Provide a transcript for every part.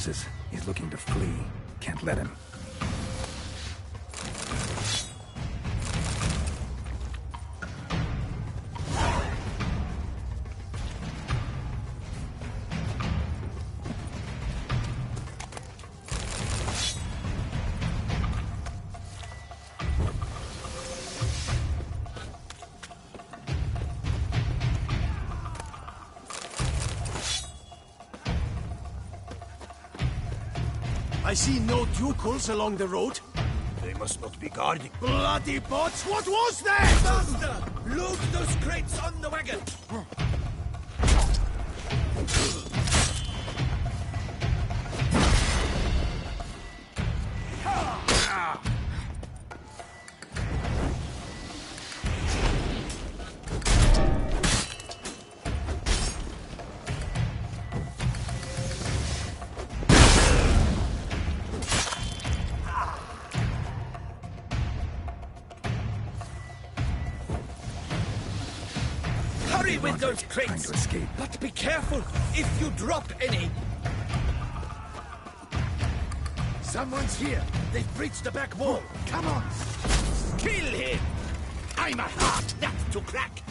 corpses. He's looking to flee. Can't let him. I see no ducals along the road. They must not be guarding. Bloody bots! What was that? Master! Load those crates on the wagon! Hurry with those Trying crates! to escape. But be careful if you drop any! Someone's here! They've breached the back wall! Come on! Kill him! I'm a heart nut to crack!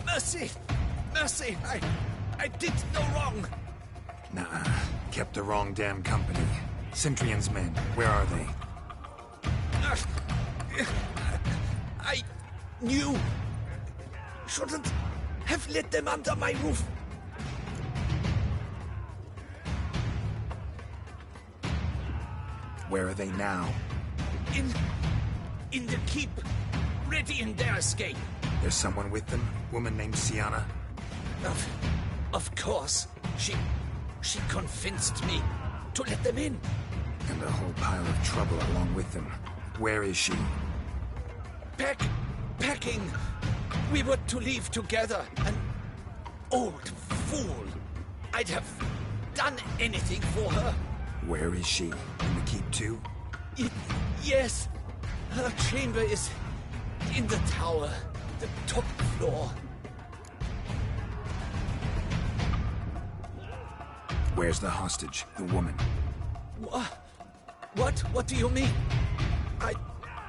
Mercy! Mercy! I did no wrong! Nah, kept the wrong damn company. Centrion's men, where are they? I knew... shouldn't have let them under my roof. Where are they now? In the keep, ready in their escape. There's someone with them? Woman named Sienna? Of course. She convinced me to let them in. And a whole pile of trouble along with them. Where is she? Packing. We were to leave together. An old fool. I'd have done anything for her. Where is she? In the keep too? Yes. Her chamber is in the tower. The top floor. Where's the hostage? The woman? What? What do you mean? I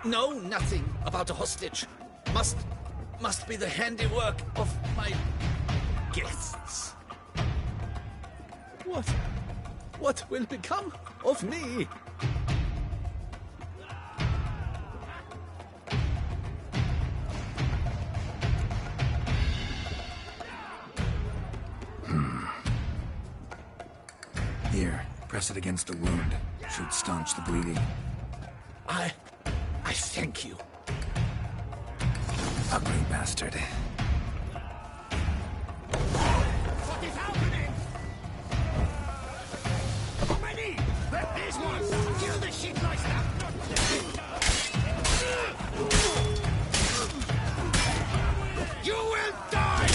know nothing about a hostage. Must be the handiwork of my guests. What will become of me? Here, press it against the wound. Should staunch the bleeding. I thank you. Ugly bastard. What is happening? Many! This one! Kill the shit like that! You will die!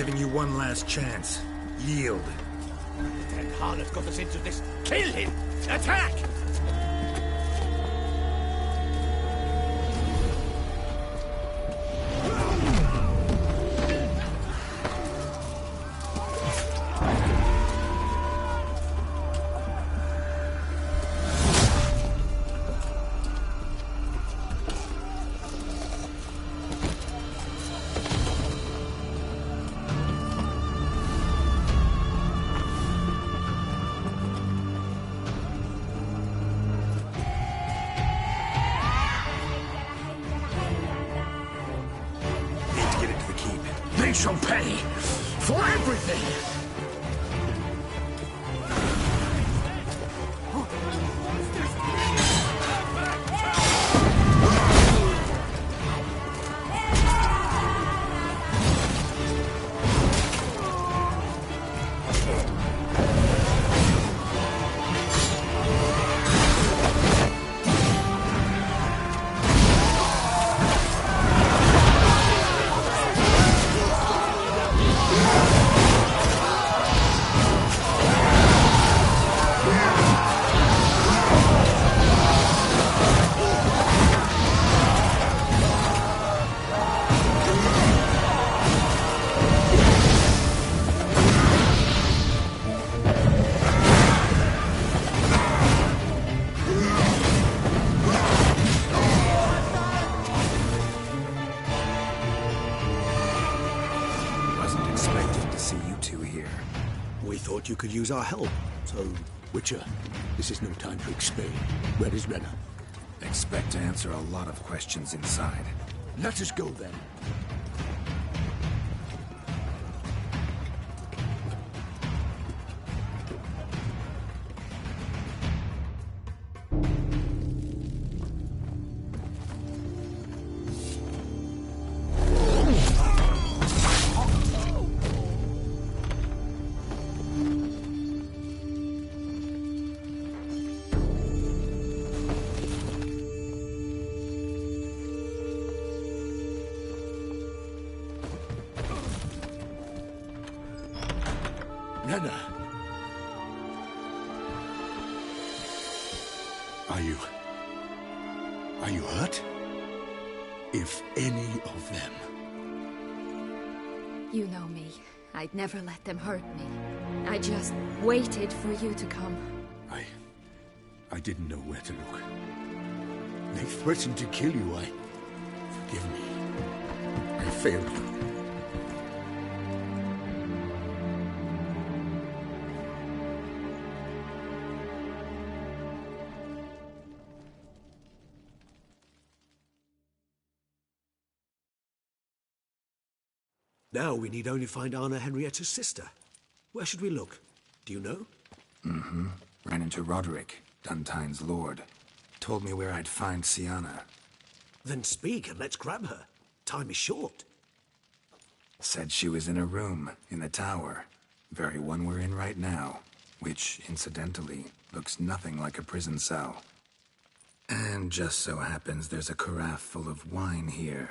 giving you one last chance. Yield. That harlot got us into this. Kill him! Attack! They shall pay for everything! You could use our help. So, Witcher, this is no time to explain. Where is Renna? Expect to answer a lot of questions inside. Let us go then. Renna! Are you hurt? If any of them... You know me. I'd never let them hurt me. I just waited for you to come. I didn't know where to look. They threatened to kill you. Forgive me. I failed you. Now we need only find Anna Henrietta's sister. Where should we look? Do you know? Ran into Roderick, Duntine's lord. Told me where I'd find Sienna. Then speak and let's grab her. Time is short. Said she was in a room in the tower. Very one we're in right now. Which, incidentally, looks nothing like a prison cell. And just so happens there's a carafe full of wine here.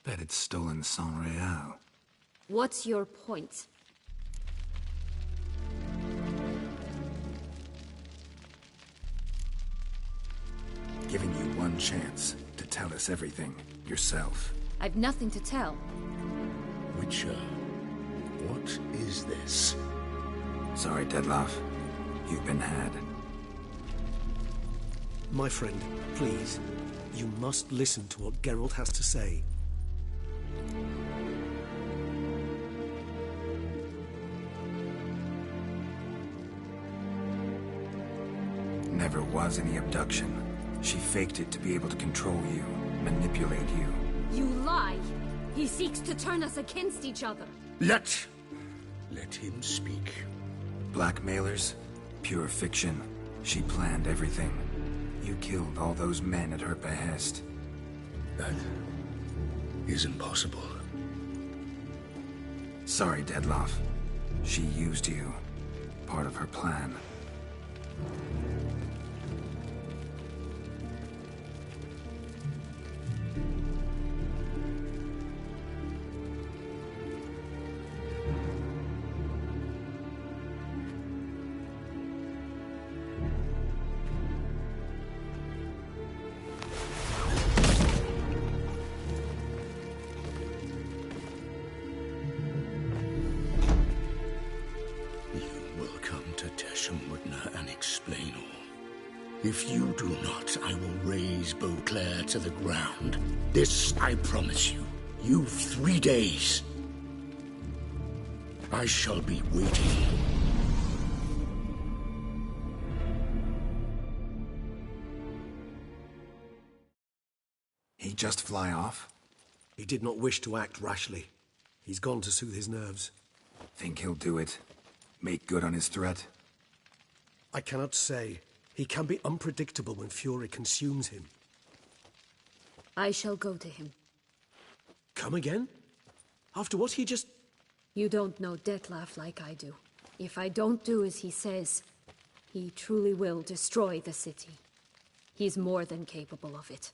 Bet it's stolen San Real. What's your point? Giving you one chance to tell us everything yourself. I've nothing to tell. Witcher, what is this? Sorry, Dettlaff. You've been had. My friend, please. You must listen to what Geralt has to say. Never was any abduction. She faked it to be able to control you, manipulate you. You lie! He seeks to turn us against each other. Let him speak. Blackmailers? Pure fiction. She planned everything. You killed all those men at her behest. That isn't possible. Sorry, Dettlaff. She used you. Part of her plan. If you do not, I will raze Beauclair to the ground. This I promise you. You've 3 days. I shall be waiting. He just fly off? He did not wish to act rashly. He's gone to soothe his nerves. Think he'll do it? Make good on his threat? I cannot say. He can be unpredictable when fury consumes him. I shall go to him. Come again? After what he just... You don't know Detlef like I do. If I don't do as he says, he truly will destroy the city. He's more than capable of it.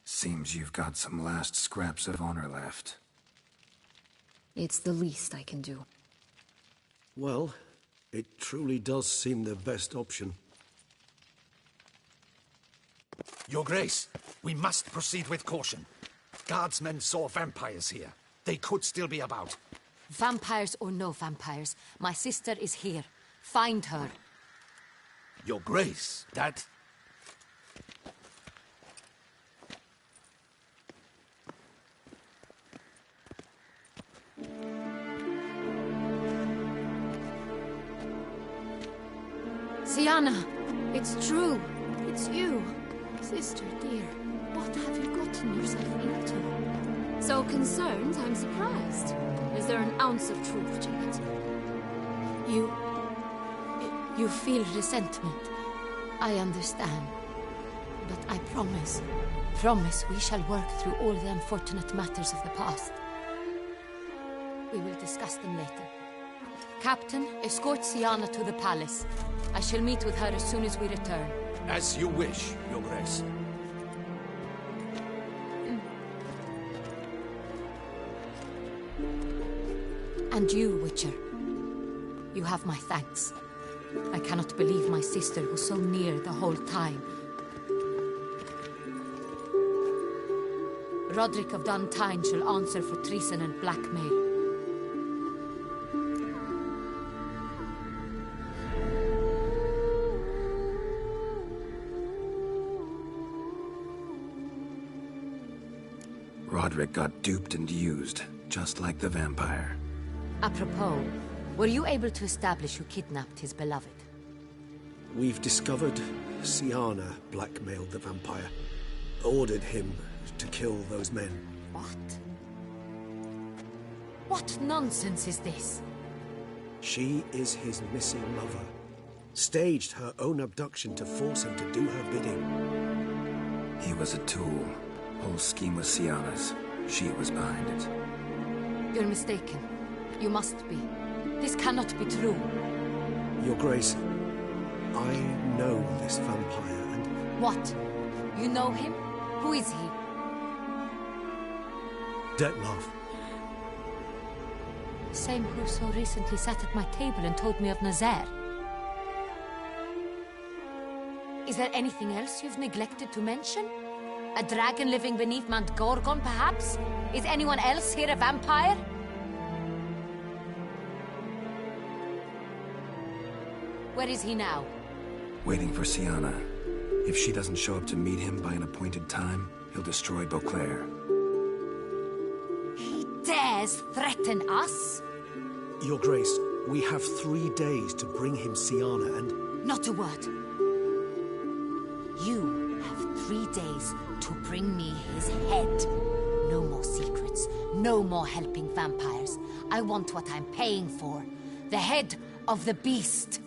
Seems you've got some last scraps of honor left. It's the least I can do. Well, it truly does seem the best option. Your Grace, we must proceed with caution. Guardsmen saw vampires here. They could still be about. Vampires or no vampires, my sister is here. Find her. Your Grace, that... Sienna, it's true. It's you. Sister dear, what have you gotten yourself into? So concerned, I'm surprised. Is there an ounce of truth to it? You feel resentment. I understand. But I promise we shall work through all the unfortunate matters of the past. We will discuss them later. Captain, escort Sienna to the palace. I shall meet with her as soon as we return. As you wish, Your Grace. And you, Witcher. You have my thanks. I cannot believe my sister was so near the whole time. Roderick of Duntine shall answer for treason and blackmail. Roderick got duped and used, just like the vampire. Apropos, were you able to establish who kidnapped his beloved? We've discovered Sienna blackmailed the vampire. Ordered him to kill those men. What? What nonsense is this? She is his missing lover. Staged her own abduction to force him to do her bidding. He was a tool. Whole scheme was Sienna's. She was behind it. You're mistaken. You must be. This cannot be true. Your Grace, I know this vampire and... What? You know him? Who is he? Detlef. Same who so recently sat at my table and told me of Nazaire. Is there anything else you've neglected to mention? A dragon living beneath Mount Gorgon, perhaps? Is anyone else here a vampire? Where is he now? Waiting for Sienna. If she doesn't show up to meet him by an appointed time, he'll destroy Beauclair. He dares threaten us? Your Grace, we have 3 days to bring him Sienna and... Not a word. You have 3 days to bring me his head. No more secrets. No more helping vampires. I want what I'm paying for. The head of the beast.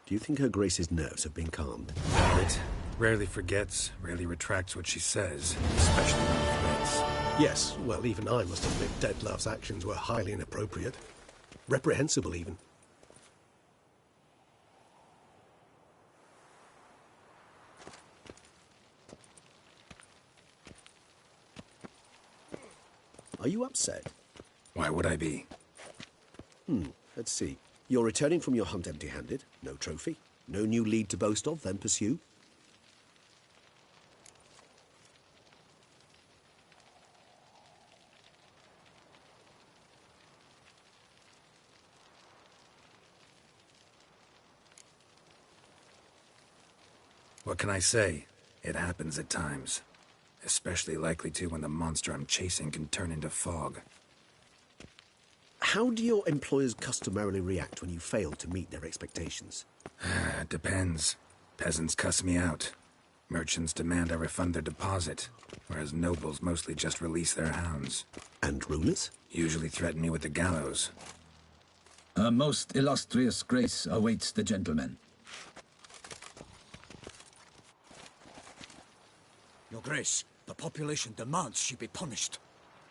Do you think Her Grace's nerves have been calmed? But Rarely forgets, rarely retracts what she says, especially when threats. Yes, well, even I must admit Detlav's actions were highly inappropriate. Reprehensible, even. Are you upset? Why would I be? Let's see. You're returning from your hunt empty-handed. No trophy. No new lead to boast of, then pursue. What can I say? It happens at times. Especially likely to when the monster I'm chasing can turn into fog. How do your employers customarily react when you fail to meet their expectations? It depends. Peasants cuss me out. Merchants demand I refund their deposit, whereas nobles mostly just release their hounds. And rulers? Usually threaten me with the gallows. A most illustrious grace awaits the gentleman. Your Grace, the population demands she be punished.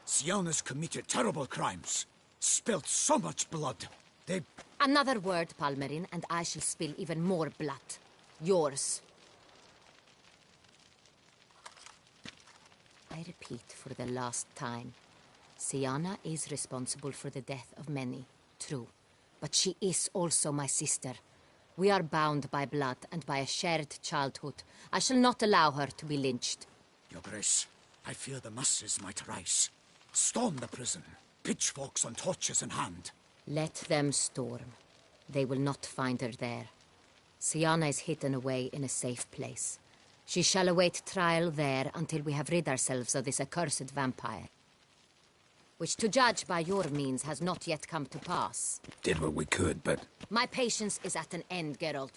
Siana's committed terrible crimes. Spilt so much blood. They... Another word, Palmerin, and I shall spill even more blood. Yours. I repeat for the last time. Siana is responsible for the death of many, true. But she is also my sister. We are bound by blood and by a shared childhood. I shall not allow her to be lynched. Your Grace, I fear the masses might rise. Storm the prison. Pitchforks and torches in hand. Let them storm. They will not find her there. Siana is hidden away in a safe place. She shall await trial there until we have rid ourselves of this accursed vampire. Which, to judge by your means, has not yet come to pass. Did what we could, but... My patience is at an end, Geralt.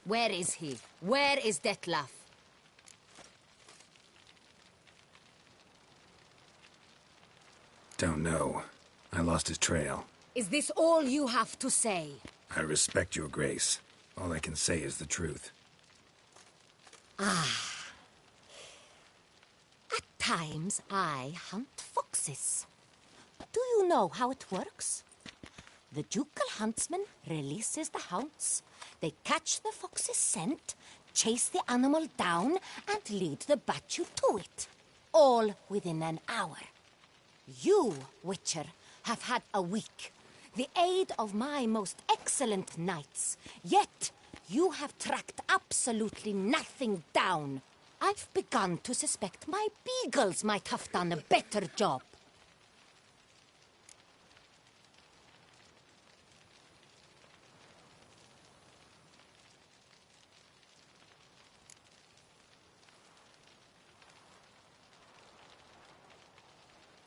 Where is he? Where is Detlav? Don't know. I lost his trail. Is this all you have to say? I respect your grace. All I can say is the truth. At times, I hunt foxes. Do you know how it works? The ducal huntsman releases the hounds. They catch the fox's scent, chase the animal down, and lead the batu to it. All within an hour. You, Witcher, have had a week. The aid of my most excellent knights. Yet, you have tracked absolutely nothing down. I've begun to suspect my beagles might have done a better job.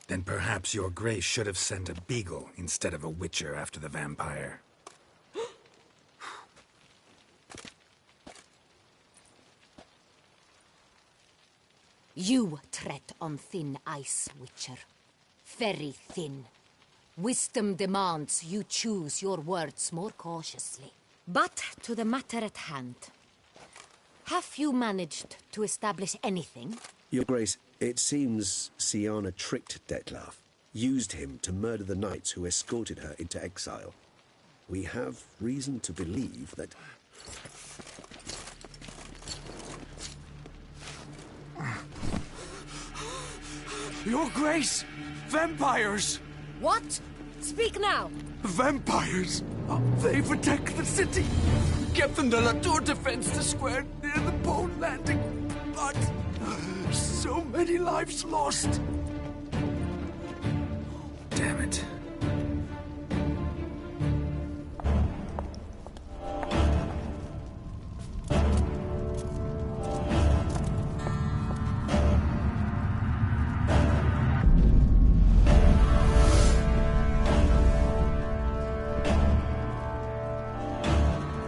Then perhaps your grace should have sent a beagle instead of a witcher after the vampire. You tread on thin ice, Witcher. Very thin. Wisdom demands you choose your words more cautiously. But to the matter at hand. Have you managed to establish anything? Your Grace, it seems Siana tricked Detlav, used him to murder the knights who escorted her into exile. We have reason to believe that... Your Grace! Vampires! What? Speak now! Vampires! They protect the city! Captain de la Tour defends the square near the boat landing, but so many lives lost! Damn it.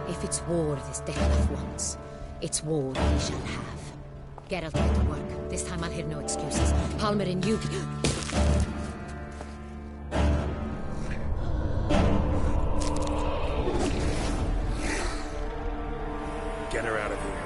If it's war this Detlav wants, it's war we shall have. Geralt, get to work. This time I'll hear no excuses. Palmerin, you... Get her out of here.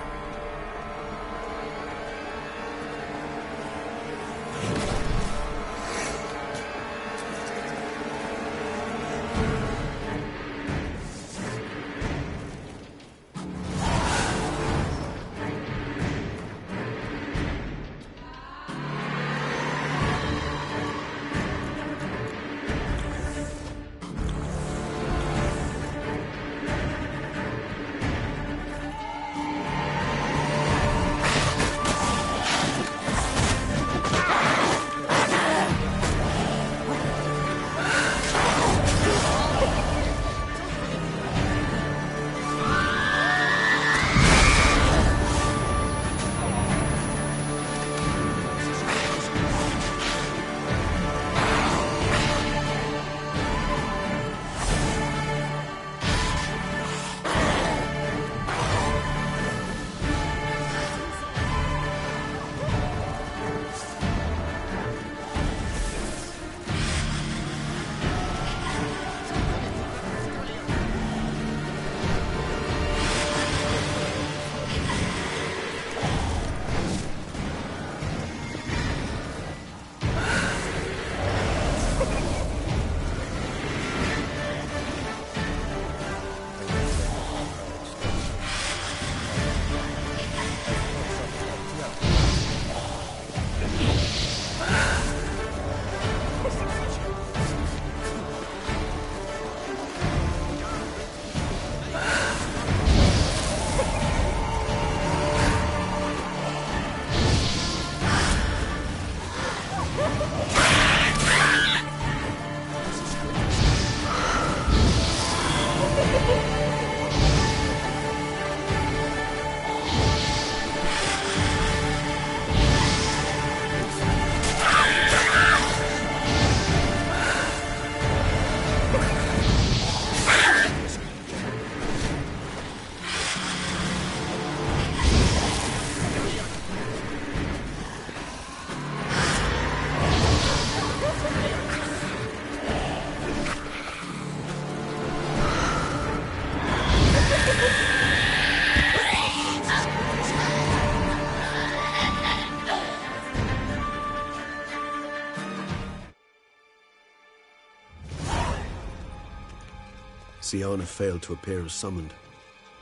Siana failed to appear as summoned.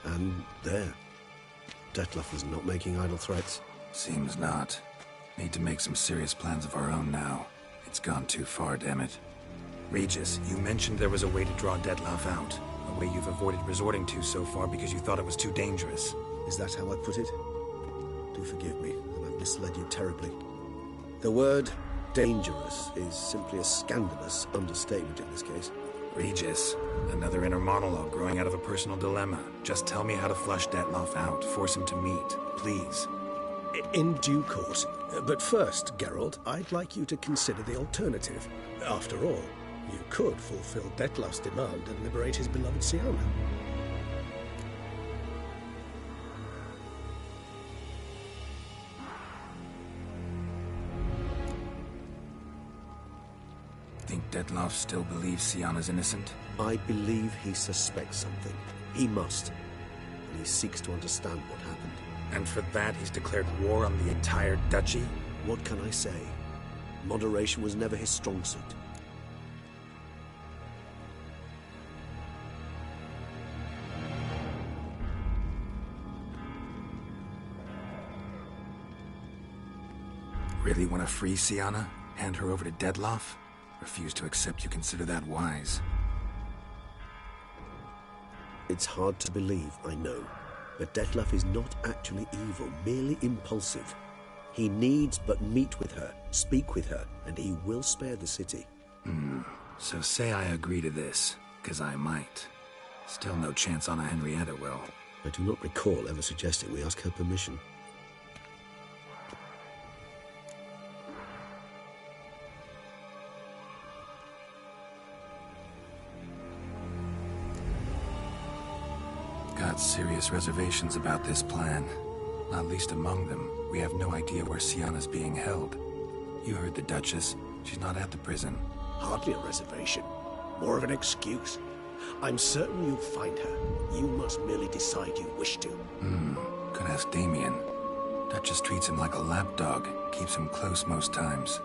And there. Detlef was not making idle threats. Seems not. Need to make some serious plans of our own now. It's gone too far, damn it. Regis, you mentioned there was a way to draw Detlef out. A way you've avoided resorting to so far because you thought it was too dangerous. Is that how I put it? Do forgive me, and I've misled you terribly. The word dangerous is simply a scandalous understatement in this case. Regis, another inner monologue growing out of a personal dilemma. Just tell me how to flush Detlef out. Force him to meet, please. In due course. But first, Geralt, I'd like you to consider the alternative. After all, you could fulfill Detlef's demand and liberate his beloved Siana. Think Detlef still believes Siana's innocent? I believe he suspects something. He must. And he seeks to understand what happened. And for that, he's declared war on the entire duchy? What can I say? Moderation was never his strong suit. Really want to free Siana? Hand her over to Detlef? Refuse to accept you consider that wise. It's hard to believe, I know. But Detlef is not actually evil, merely impulsive. He needs but meet with her, speak with her, and he will spare the city. So say I agree to this, 'cause I might. Still no chance Anna Henrietta will. I do not recall ever suggesting we ask her permission. Got serious reservations about this plan. Not least among them, we have no idea where Siana's being held. You heard the Duchess. She's not at the prison. Hardly a reservation. More of an excuse. I'm certain you'll find her. You must merely decide you wish to. Could ask Damien. Duchess treats him like a lapdog. Keeps him close most times.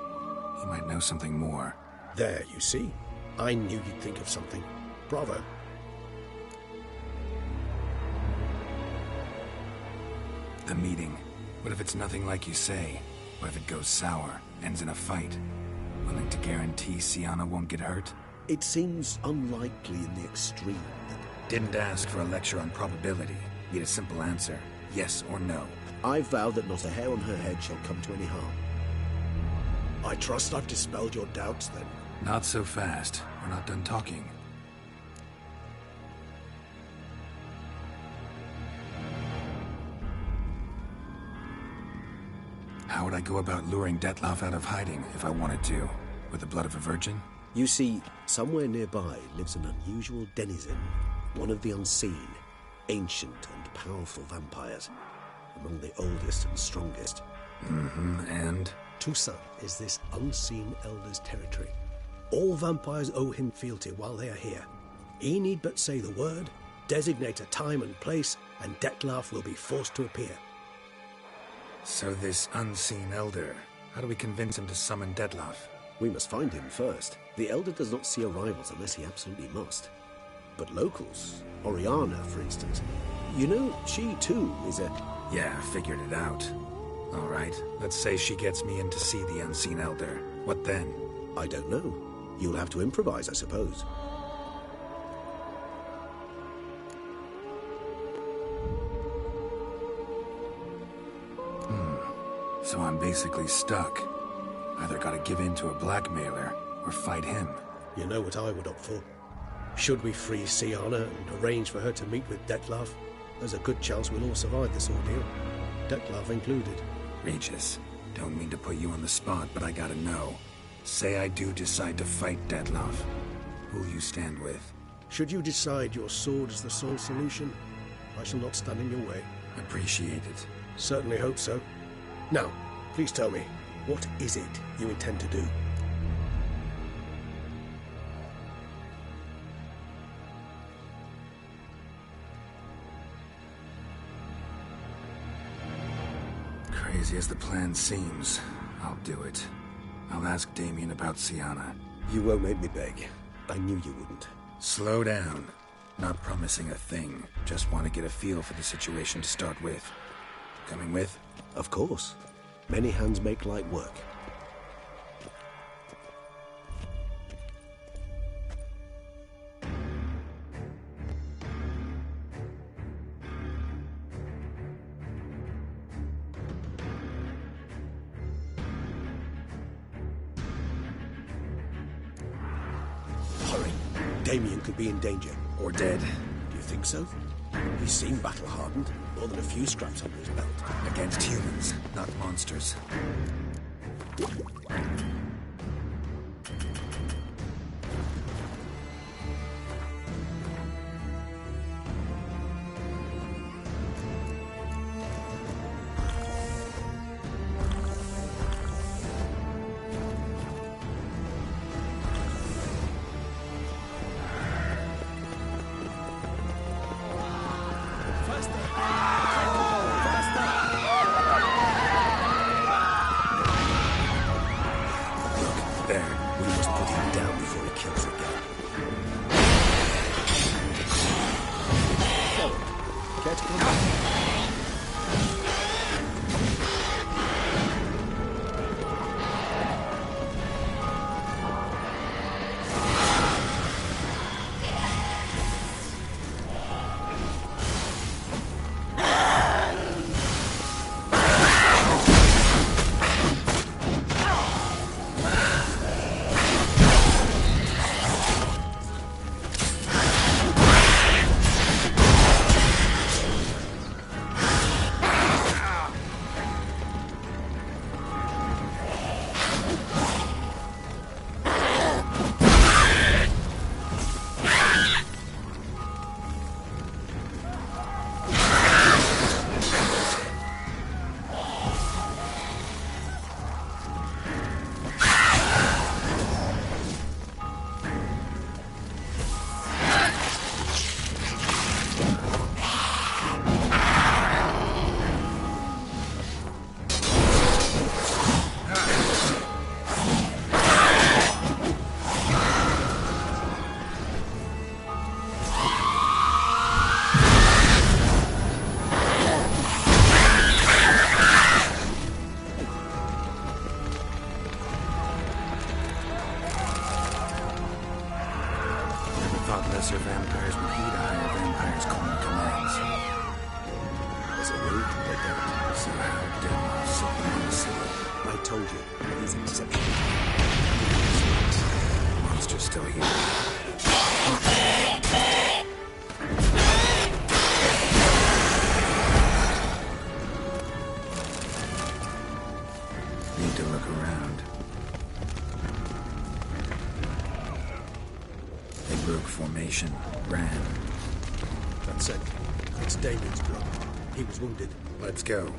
He might know something more. There, you see? I knew you'd think of something. Bravo. The meeting. What if it's nothing like you say? What if it goes sour, ends in a fight? Willing to guarantee Siana won't get hurt? It seems unlikely in the extreme. Didn't ask for a lecture on probability. Need a simple answer. Yes or no. I vow that not a hair on her head shall come to any harm. I trust I've dispelled your doubts, then. Not so fast. We're not done talking. How would I go about luring Detlef out of hiding if I wanted to? With the blood of a virgin? You see, somewhere nearby lives an unusual denizen, one of the unseen, ancient and powerful vampires, among the oldest and strongest. And? Toussaint is this unseen elder's territory. All vampires owe him fealty while they are here. He need but say the word, designate a time and place, and Detlef will be forced to appear. So this unseen elder, how do we convince him to summon Detlef? We must find him first. The elder does not see arrivals unless he absolutely must. But locals, Oriana, for instance, you know, she too is a... Yeah, figured it out. All right, let's say she gets me in to see the unseen elder. What then? I don't know. You'll have to improvise, I suppose. So I'm basically stuck. Either gotta give in to a blackmailer, or fight him. You know what I would opt for. Should we free Siana and arrange for her to meet with Detlef, there's a good chance we'll all survive this ordeal. Detlef included. Regis, don't mean to put you on the spot, but I gotta know. Say I do decide to fight Detlef. Who'll you stand with? Should you decide your sword is the sole solution, I shall not stand in your way. Appreciate it. Certainly hope so. Now, please tell me, what is it you intend to do? Crazy as the plan seems, I'll do it. I'll ask Damien about Siana. You won't make me beg. I knew you wouldn't. Slow down. Not promising a thing. Just want to get a feel for the situation to start with. Coming with? Of course. Many hands make light work. Hurry. Damien could be in danger. Or dead. Do you think so? He seemed battle-hardened. More than a few scraps under his belt. Against humans, not monsters. Lesser vampires would heed a higher vampire's calling commands. There's a road to break out. So how Denmark sitting in the city? I told you, he's exceptional. The monster's still here. Need to look around. They broke formation, ran. That's it. It's Damien's group. He was wounded. Let's go.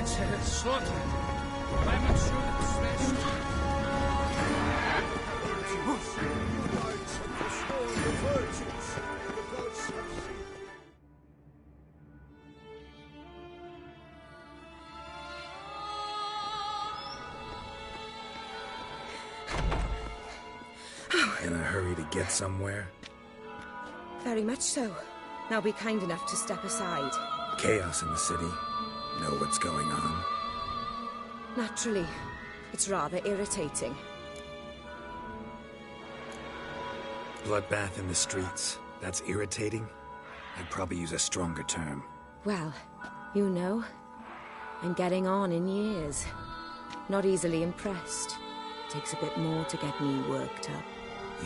It's slaughtered. I'm not sure it's finished. In a hurry to get somewhere? Very much so. Now be kind enough to step aside. Chaos in the city. Know what's going on? Naturally. It's rather irritating. Bloodbath in the streets. That's irritating? I'd probably use a stronger term. Well, you know, I'm getting on in years. Not easily impressed. Takes a bit more to get me worked up.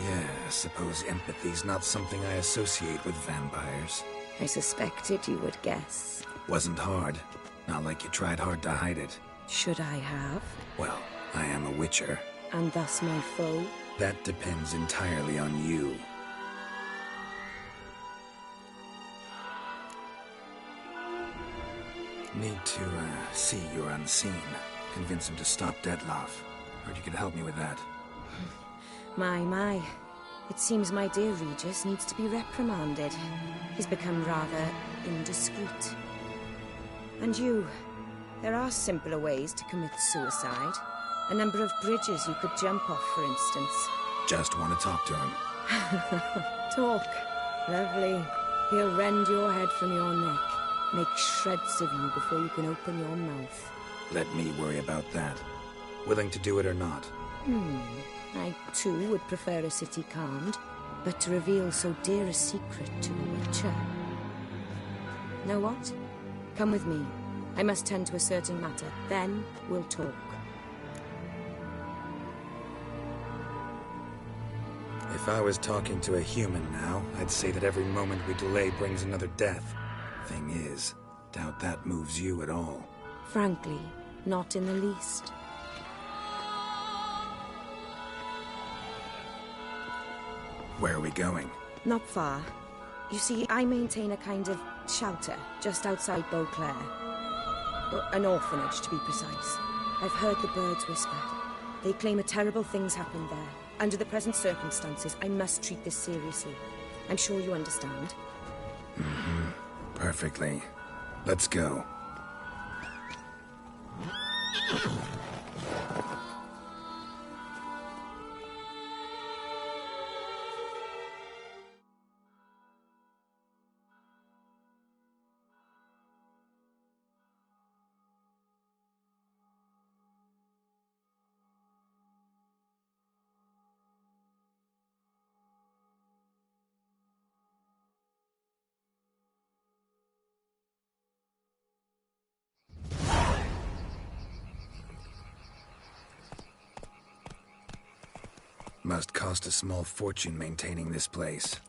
Yeah, I suppose empathy's not something I associate with vampires. I suspected you would guess. Wasn't hard. Not like you tried hard to hide it. Should I have? Well, I am a Witcher. And thus my foe? That depends entirely on you. Need to, see you're unseen. Convince him to stop Detloff. Heard you could help me with that. My. It seems my dear Regis needs to be reprimanded. He's become rather indiscreet. And you, there are simpler ways to commit suicide. A number of bridges you could jump off, for instance. Just want to talk to him. Talk. Lovely. He'll rend your head from your neck. Make shreds of you before you can open your mouth. Let me worry about that. Willing to do it or not? I, too, would prefer a city calmed, but to reveal so dear a secret to a Witcher. Know what? Come with me. I must tend to a certain matter. Then we'll talk. If I was talking to a human now, I'd say that every moment we delay brings another death. Thing is, doubt that moves you at all. Frankly, not in the least. Where are we going? Not far. You see, I maintain a kind of shelter just outside Beauclair. An orphanage, to be precise. I've heard the birds whisper. They claim a terrible thing's happened there. Under the present circumstances, I must treat this seriously. I'm sure you understand. Perfectly. Let's go. Must cost a small fortune maintaining this place.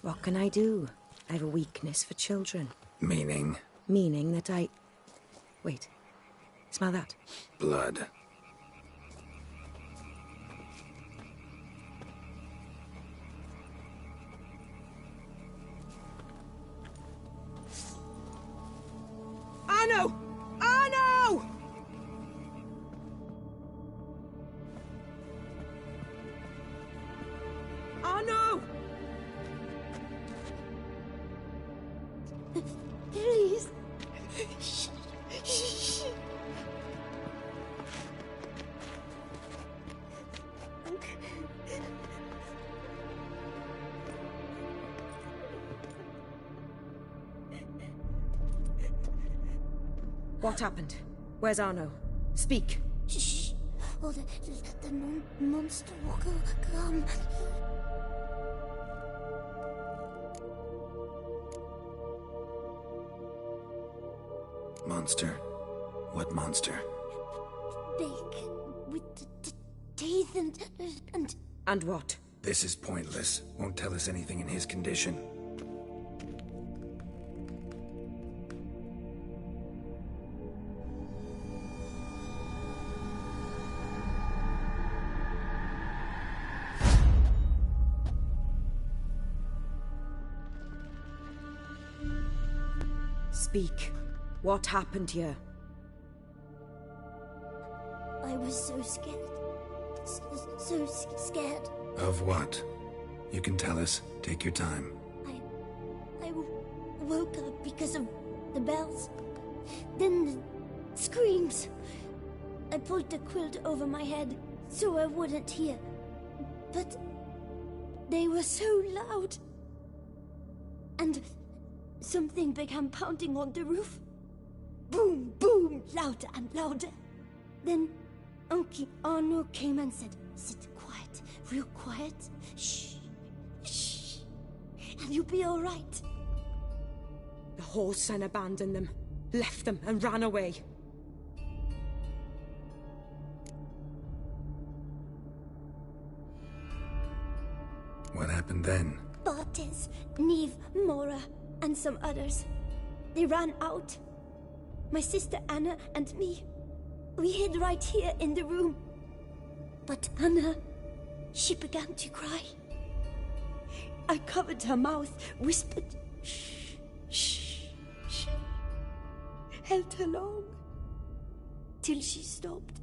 What can I do? I have a weakness for children. Meaning? Meaning that I... Wait. Smell that? Blood. Arno! Arno! Arno! Please. What happened? Where's Arno? Speak. Shh. Oh, the monster will come. Monster? What monster? Big, with teeth and... And what? This is pointless. Won't tell us anything in his condition. Speak. What happened here? I was so scared. So scared. Of what? You can tell us. Take your time. I woke up because of the bells. Then the screams. I pulled the quilt over my head so I wouldn't hear. But they were so loud. And something began pounding on the roof. Boom, boom, louder and louder. Then Uncle Arno came and said, sit quiet, real quiet. Shh, shh, and you'll be all right. The whole son abandoned them, left them and ran away. What happened then? Bartes, Neve, Mora, and some others. They ran out. My sister Anna and me, we hid right here in the room. But Anna, she began to cry. I covered her mouth, whispered, shh, shh, shh. Held her long, till she stopped.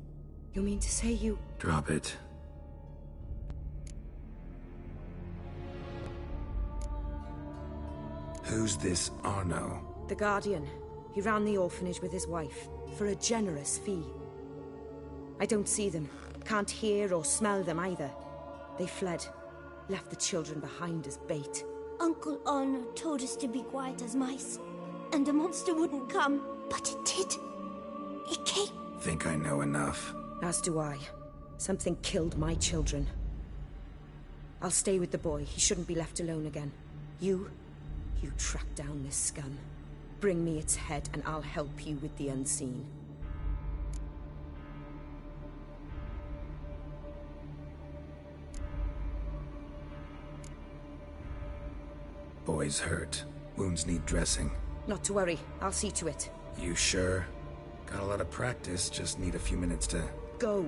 You mean to say you... Drop it. Who's this Arno? The Guardian. He ran the orphanage with his wife, for a generous fee. I don't see them, can't hear or smell them either. They fled, left the children behind as bait. Uncle Arno told us to be quiet as mice, and the monster wouldn't come, but it did. It came. Think I know enough. As do I. Something killed my children. I'll stay with the boy. He shouldn't be left alone again. You track down this scum. Bring me its head and I'll help you with the unseen. Boy's hurt. Wounds need dressing. Not to worry. I'll see to it. You sure? Got a lot of practice, just need a few minutes to... Go.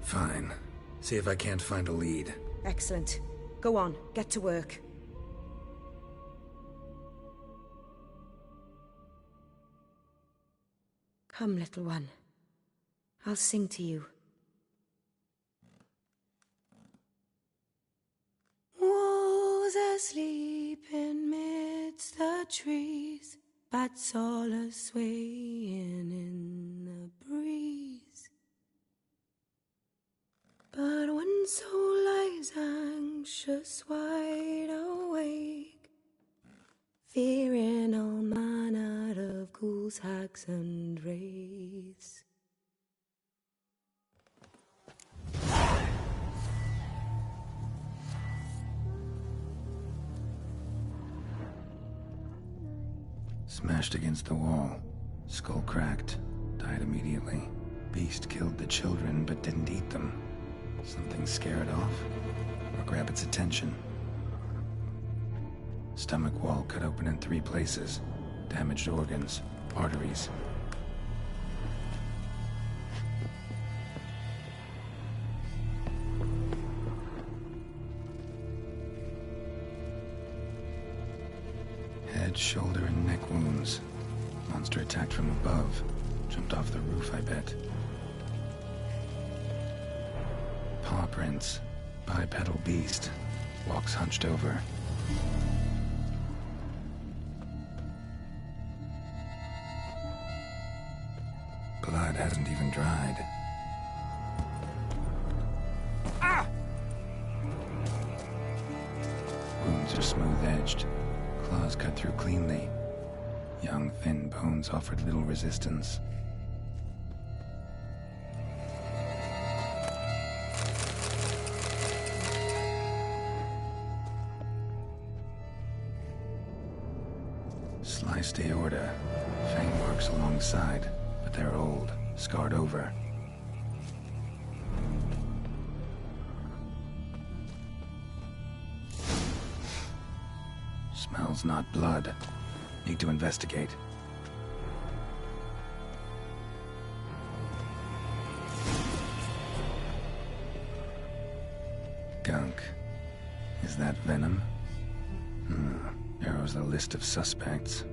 Fine. See if I can't find a lead. Excellent. Go on, get to work. Come, little one. I'll sing to you. Wolves asleep in midst the trees, bats all a-swaying in the breeze. But one soul lies anxious, wide awake, fearing all manner of ghouls, hags, and wraiths. Smashed against the wall. Skull cracked. Died immediately. Beast killed the children but didn't eat them. Something scare it off, or grab its attention. Stomach wall cut open in 3 places. Damaged organs, arteries. Head, shoulder, and neck wounds. Monster attacked from above. Jumped off the roof, I bet. Paw prints. Bipedal beast. Walks hunched over. Blood hasn't even dried. Ah! Wounds are smooth-edged. Claws cut through cleanly. Young, thin bones offered little resistance. Sliced aorta, fang marks alongside, but they're old, scarred over. Smells not blood. Need to investigate. Gunk. Is that venom? Narrows the list of suspects.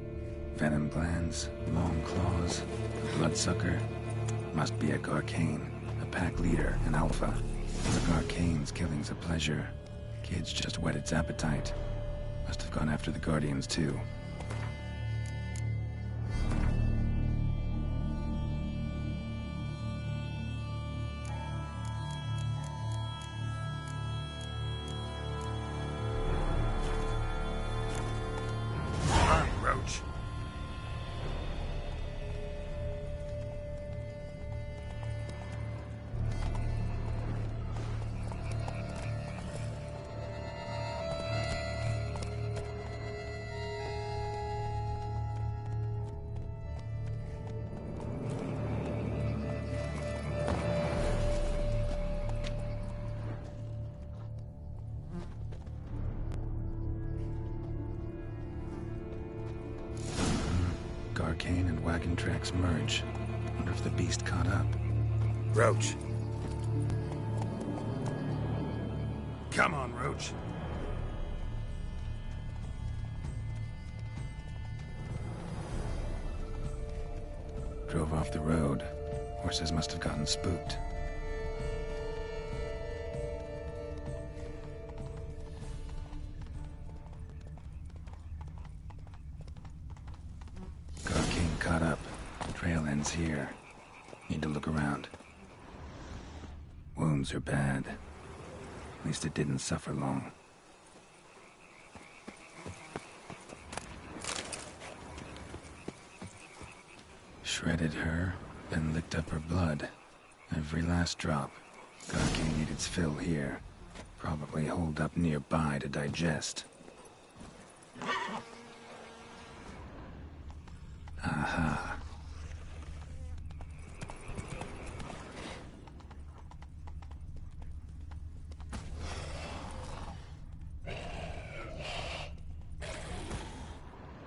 Venom glands, long claws, bloodsucker. Must be a Garcane, a pack leader, an alpha. The Garcane's killing's a pleasure. Kids just whet its appetite. Must have gone after the Guardians too. Roach. sugarcane and wagon tracks merge. Wonder if the beast caught up. Roach. Come on, Roach. Drove off the road. Horses must have gotten spooked. King caught up. Trail ends here. Need to look around. Wounds are bad. At least it didn't suffer long. Shredded her, then licked up her blood. Every last drop. God King need its fill here. Probably holed up nearby to digest. Aha.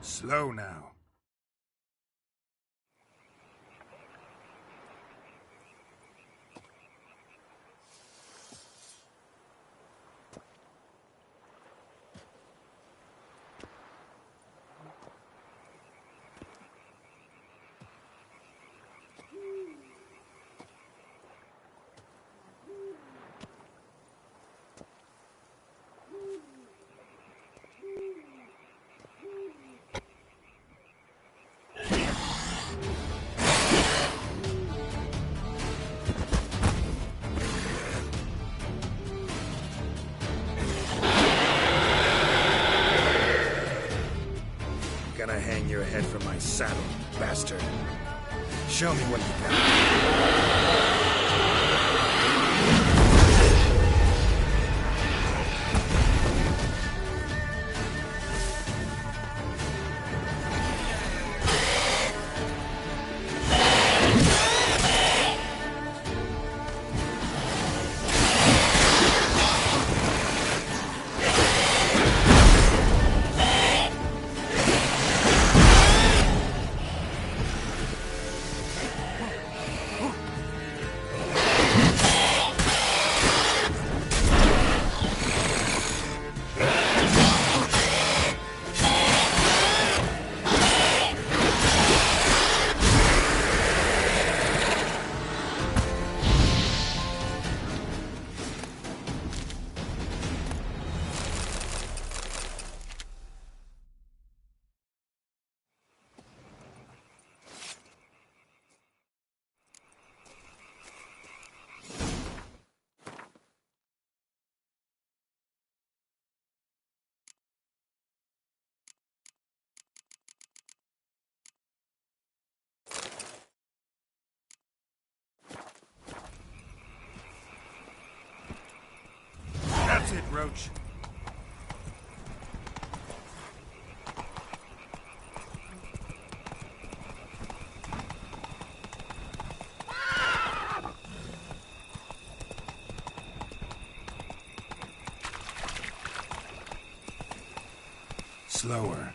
Slow now. Gonna hang your head from my saddle, bastard. Show me what you got. That's it, Roach. Slower.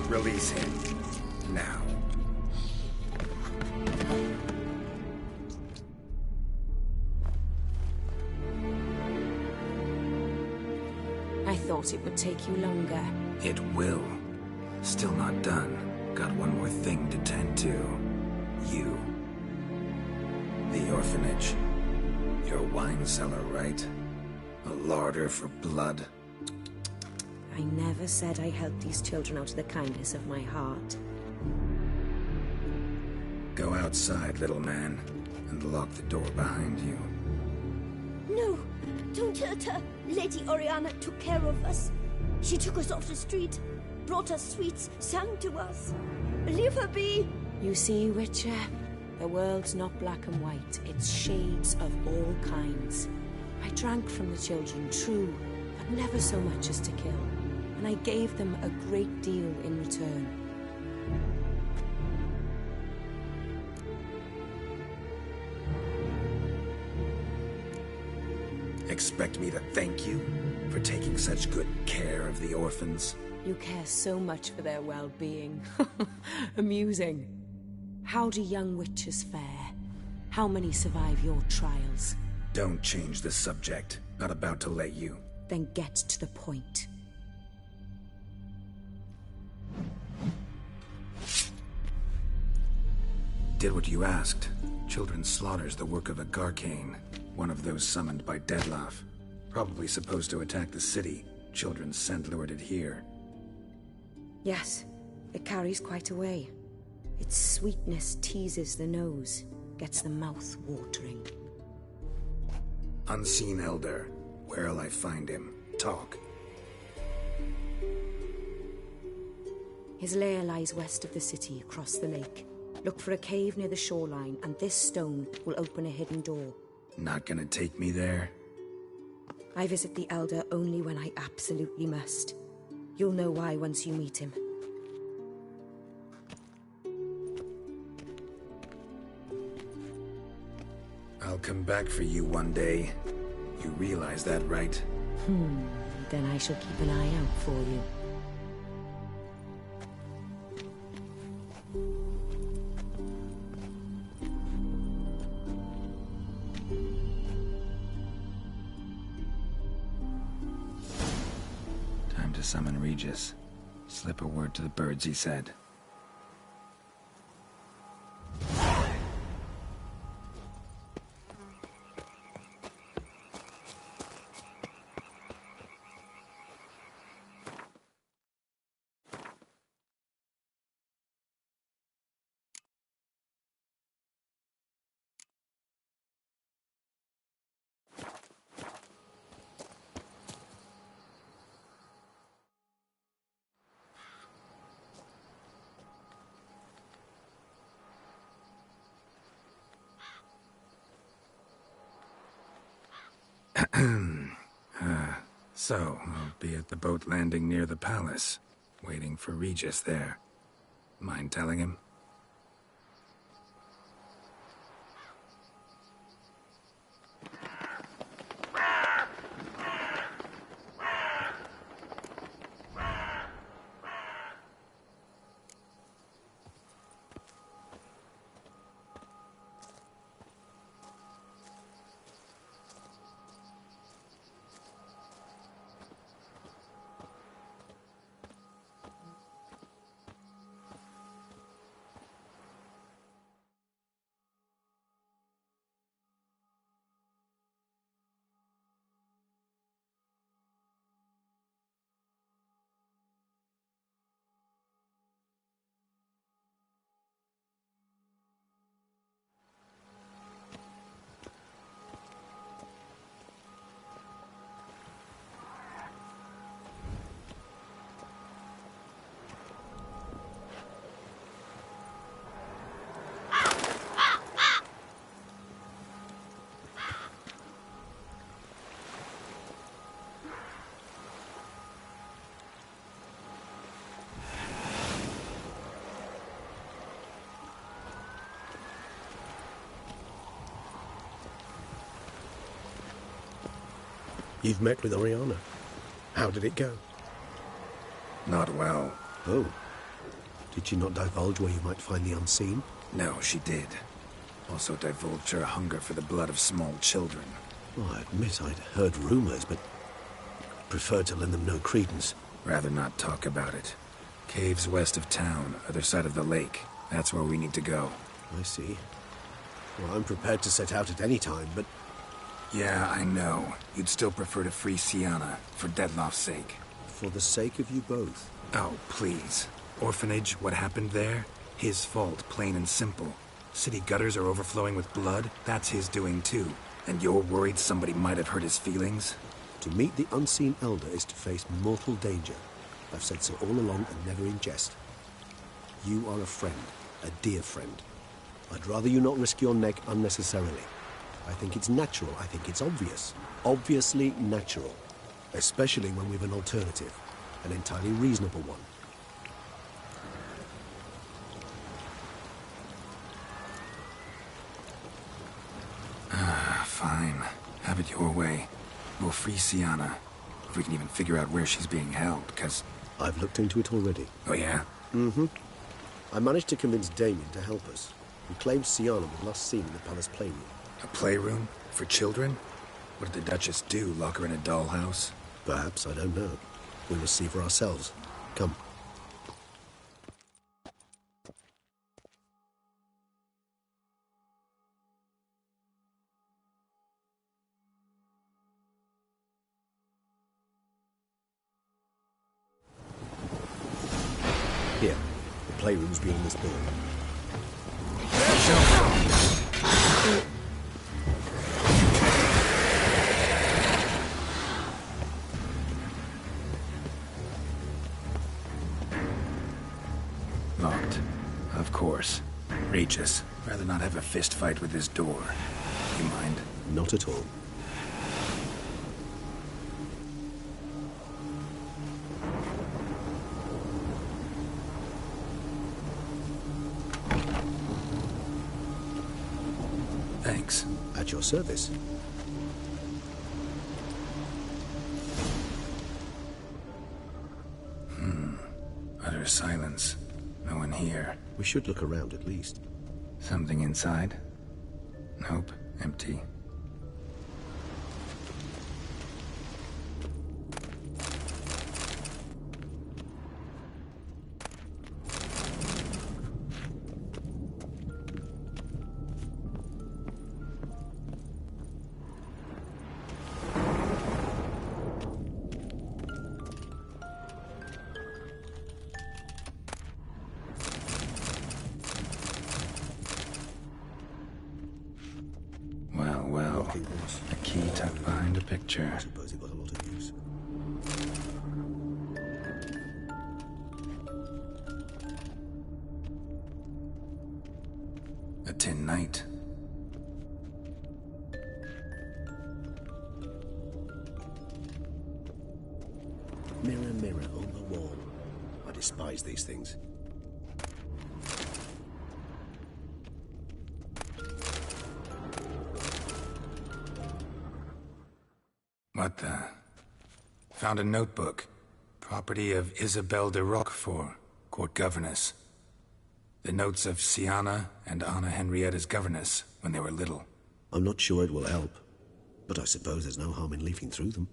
Release him. Now. I thought it would take you longer. It will. Still not done. Got one more thing to tend to. You. The orphanage. a wine cellar, right? A larder for blood. I never said I helped these children out of the kindness of my heart. Go outside, little man, and lock the door behind you. No, don't hurt her. Lady Oriana took care of us. She took us off the street, brought us sweets, sang to us. Leave her be. You see, Witcher, the world's not black and white. It's shades of all kinds. I drank from the children, true, but never so much as to kill. And I gave them a great deal in return. Expect me to thank you for taking such good care of the orphans? You care so much for their well-being. Amusing. How do young witches fare? How many survive your trials? Don't change the subject. Not about to let you. Then get to the point. Did what you asked. Children's slaughter's the work of a Garcane, one of those summoned by Dettlaff. Probably supposed to attack the city. Children's scent lured it here. Yes, it carries quite a way. Its sweetness teases the nose, gets the mouth watering. Unseen Elder. Where'll I find him? Talk. His lair lies west of the city, across the lake. Look for a cave near the shoreline, and this stone will open a hidden door. Not gonna take me there? I visit the Elder only when I absolutely must. You'll know why once you meet him. I'll come back for you one day. You realize that, right? Then I shall keep an eye out for you. Time to summon Regis. Slip a word to the birds, he said. So, I'll be at the boat landing near the palace, waiting for Regis there. Mind telling him? You've met with Oriana. How did it go? Not well. Oh. Did she not divulge where you might find the unseen? No, she did. Also divulged her hunger for the blood of small children. Well, I admit I'd heard rumors, but preferred to lend them no credence. Rather not talk about it. Caves west of town, other side of the lake. That's where we need to go. I see. Well, I'm prepared to set out at any time, but Yeah, I know. You'd still prefer to free Sienna, for Dettloff's sake. For the sake of you both. Oh, please. Orphanage, what happened there? His fault, plain and simple. City gutters are overflowing with blood. That's his doing too. And you're worried somebody might have hurt his feelings? To meet the unseen elder is to face mortal danger. I've said so all along and never in jest. You are a friend, a dear friend. I'd rather you not risk your neck unnecessarily. I think it's natural, I think it's obvious. Obviously natural. Especially when we've an alternative. An entirely reasonable one. Fine. Have it your way. We'll free Sienna. If we can even figure out where she's being held, because... I've looked into it already. Oh, yeah? Mm-hmm. I managed to convince Damien to help us. He claims Sienna was last seen in the palace playroom. A playroom? For children? What did the Duchess do? Lock her in a dollhouse? Perhaps, I don't know. We must see for ourselves. Come. Here, the playroom's beyond this door. Locked. Of course. Regis, rather not have a fist fight with this door. You mind? Not at all. Thanks. At your service. Utter silence. No one here. We should look around at least. Something inside? Nope. Empty. Well. A key tucked behind a picture. I suppose it got a lot of use. A tin knight. Mirror, mirror on the wall. I despise these things. What the? Found a notebook. Property of Isabelle de Roquefort, court governess. The notes of Sienna and Anna Henrietta's governess when they were little. I'm not sure it will help, but I suppose there's no harm in leafing through them.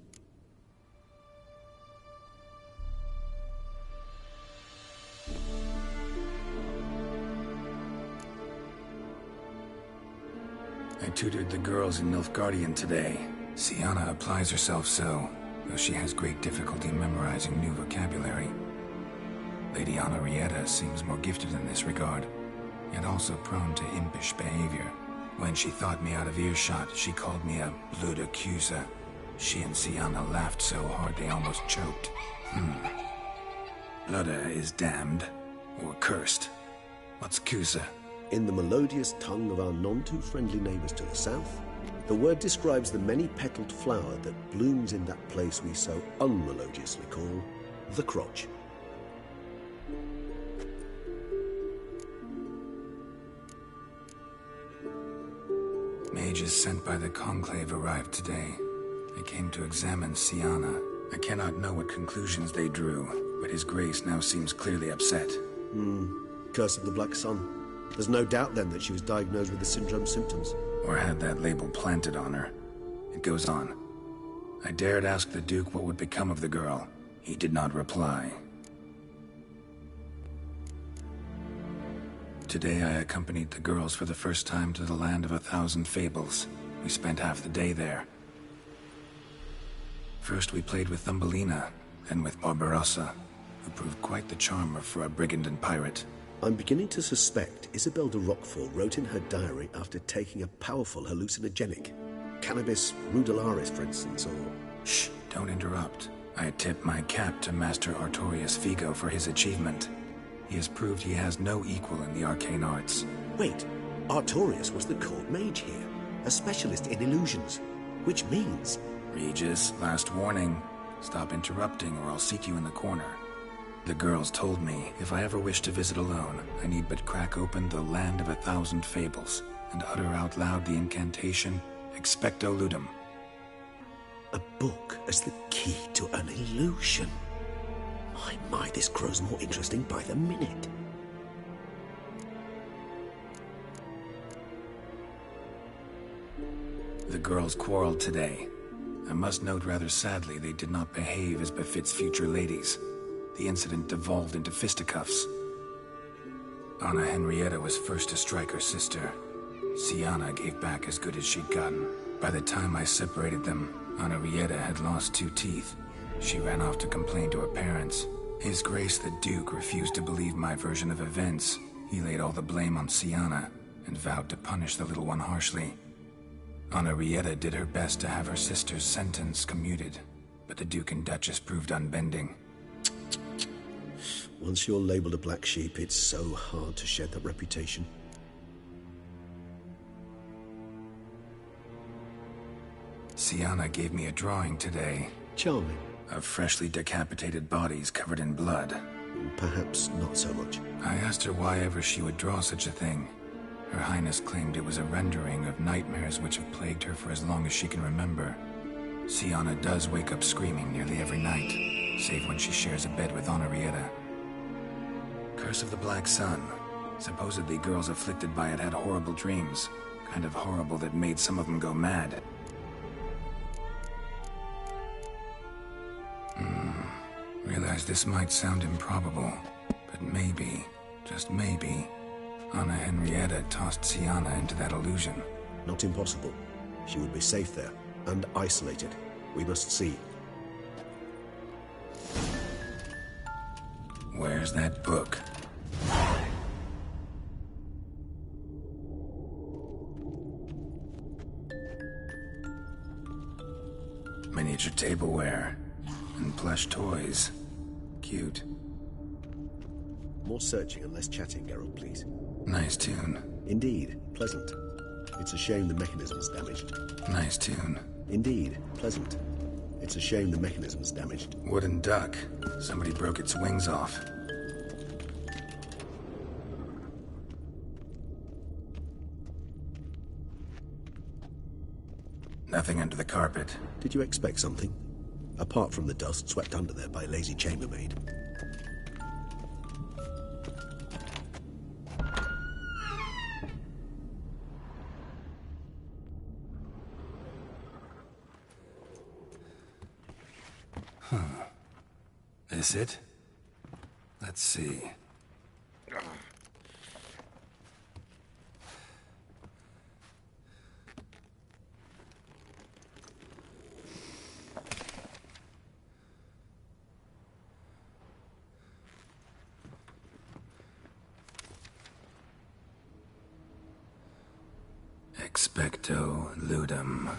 I tutored the girls in Nilfgaardian today. Sienna applies herself so, though she has great difficulty memorizing new vocabulary. Lady Anna Henrietta seems more gifted in this regard, yet also prone to impish behavior. When she thought me out of earshot, she called me a blood accuser. She and Sienna laughed so hard they almost choked. Blood is damned, or cursed. What's Cusa? In the melodious tongue of our none-too-friendly neighbours to the south, the word describes the many-petaled flower that blooms in that place we so unmelodiously call the crotch. Mages sent by the Conclave arrived today. They came to examine Sienna. I cannot know what conclusions they drew, but His Grace now seems clearly upset. Curse of the Black Sun. There's no doubt then that she was diagnosed with the syndrome symptoms. Or had that label planted on her. It goes on. I dared ask the Duke what would become of the girl. He did not reply. Today I accompanied the girls for the first time to the land of 1,000 fables. We spent half the day there. First we played with Thumbelina, then with Barbarossa, who proved quite the charmer for a brigand and pirate. I'm beginning to suspect Isabel de Roquefort wrote in her diary after taking a powerful hallucinogenic. Cannabis rudelaris, for instance, or... Shh, don't interrupt. I tip my cap to Master Artorius Figo for his achievement. He has proved he has no equal in the arcane arts. Wait, Artorius was the court mage here, a specialist in illusions, which means... Regis, last warning. Stop interrupting or I'll seat you in the corner. The girls told me if I ever wish to visit alone, I need but crack open the Land of 1,000 Fables and utter out loud the incantation Expecto Ludum. A book as the key to an illusion. My, this grows more interesting by the minute. The girls quarreled today. I must note rather sadly they did not behave as befits future ladies. The incident devolved into fisticuffs. Anna Henrietta was first to strike her sister. Siana gave back as good as she'd gotten. By the time I separated them, Anna Henrietta had lost 2 teeth. She ran off to complain to her parents. His Grace the Duke refused to believe my version of events. He laid all the blame on Siana and vowed to punish the little one harshly. Anna Henrietta did her best to have her sister's sentence commuted, but the Duke and Duchess proved unbending. Once you're labeled a black sheep, it's so hard to shed that reputation. Siana gave me a drawing today. Charming. Of freshly decapitated bodies covered in blood. Perhaps not so much. I asked her why ever she would draw such a thing. Her Highness claimed it was a rendering of nightmares which have plagued her for as long as she can remember. Siana does wake up screaming nearly every night, save when she shares a bed with Henrietta. Curse of the Black Sun. Supposedly girls afflicted by it had horrible dreams. Kind of horrible that made some of them go mad. Realize this might sound improbable, but maybe, just maybe, Anna Henrietta tossed Siana into that illusion. Not impossible. She would be safe there, and isolated. We must see. Where's that book? Miniature tableware and plush toys. Cute. More searching and less chatting, Geralt, please. Nice tune. Indeed, pleasant. It's a shame the mechanism's damaged. Nice tune. Indeed, pleasant. It's a shame the mechanism's damaged. Wooden duck. Somebody broke its wings off. Nothing under the carpet. Did you expect something? Apart from the dust swept under there by a lazy chambermaid. Huh. This it? Let's see. Expecto Ludum.